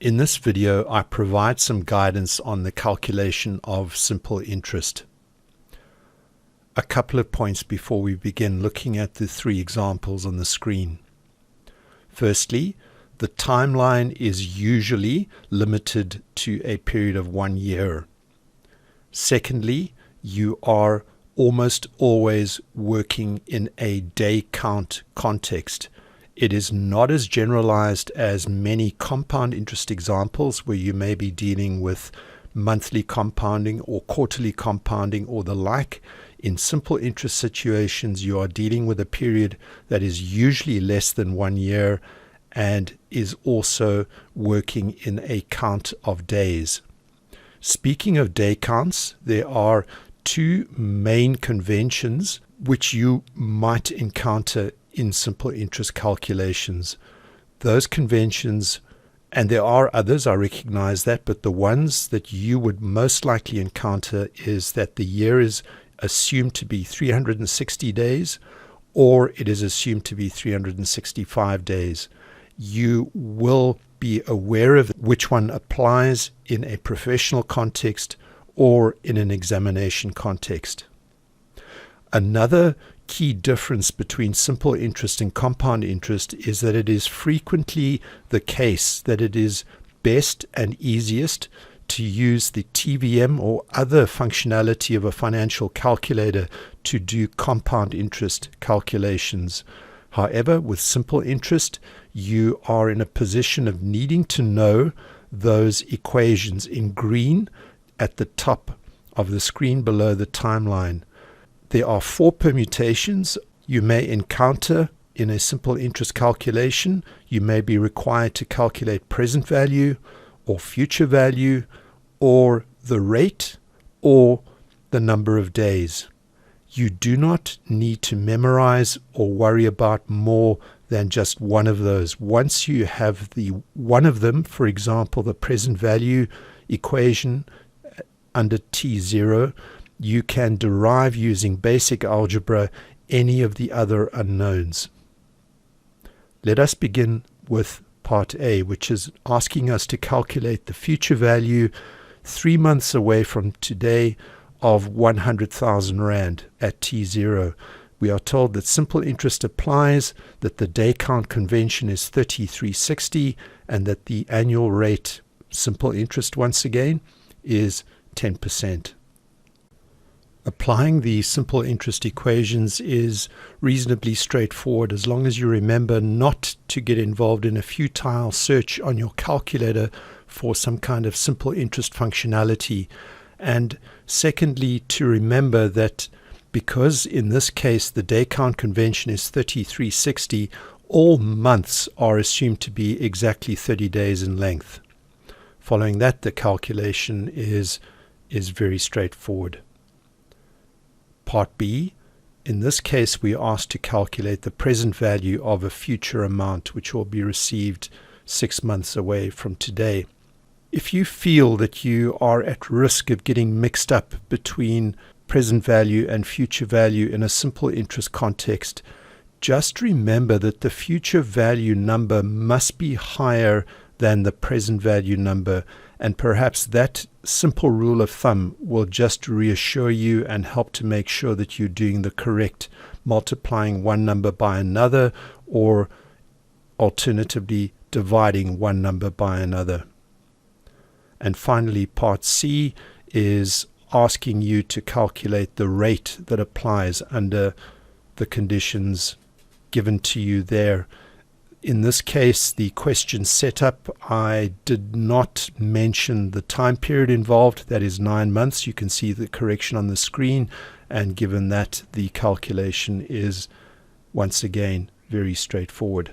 In this video, I provide some guidance on the calculation of simple interest. A couple of points before we begin looking at the three examples on the screen. Firstly, the timeline is usually limited to a period of 1 year. Secondly, you are almost always working in a day count context. It is not as generalized as many compound interest examples where you may be dealing with monthly compounding or quarterly compounding or the like. In simple interest situations, you are dealing with a period that is usually less than 1 year and is also working in a count of days. Speaking of day counts, there are two main conventions which you might encounter in simple interest calculations. Those conventions, and there are others, I recognize that, but the ones that you would most likely encounter is that the year is assumed to be 360 days or it is assumed to be 365 days. You will be aware of which one applies in a professional context or in an examination context. Another key difference between simple interest and compound interest is that it is frequently the case that it is best and easiest to use the TVM or other functionality of a financial calculator to do compound interest calculations. However, with simple interest, you are in a position of needing to know those equations in green at the top of the screen below the timeline. There are 4 permutations you may encounter in a simple interest calculation. You may be required to calculate present value or future value or the rate or the number of days. You do not need to memorize or worry about more than just one of those. Once you have the one of them, for example, the present value equation under T0, you can derive using basic algebra any of the other unknowns. Let us begin with part A, which is asking us to calculate the future value 3 months away from today of 100,000 Rand at T0. We are told that simple interest applies, that the day count convention is 3360, and that the annual rate, simple interest once again, is 10%. Applying the simple interest equations is reasonably straightforward as long as you remember not to get involved in a futile search on your calculator for some kind of simple interest functionality. And secondly, to remember that because in this case the day count convention is 3360, all months are assumed to be exactly 30 days in length. Following that, the calculation is very straightforward. Part B, in this case we are asked to calculate the present value of a future amount which will be received 6 months away from today. If you feel that you are at risk of getting mixed up between present value and future value in a simple interest context, just remember that the future value number must be higher than the present value number, and perhaps that simple rule of thumb will just reassure you and help to make sure that you're doing the correct multiplying one number by another, or alternatively dividing one number by another. And finally, part C is asking you to calculate the rate that applies under the conditions given to you there. In this case, the question setup, I did not mention the time period involved. That is 9 months. You can see the correction on the screen. And given that, the calculation is, once again, very straightforward.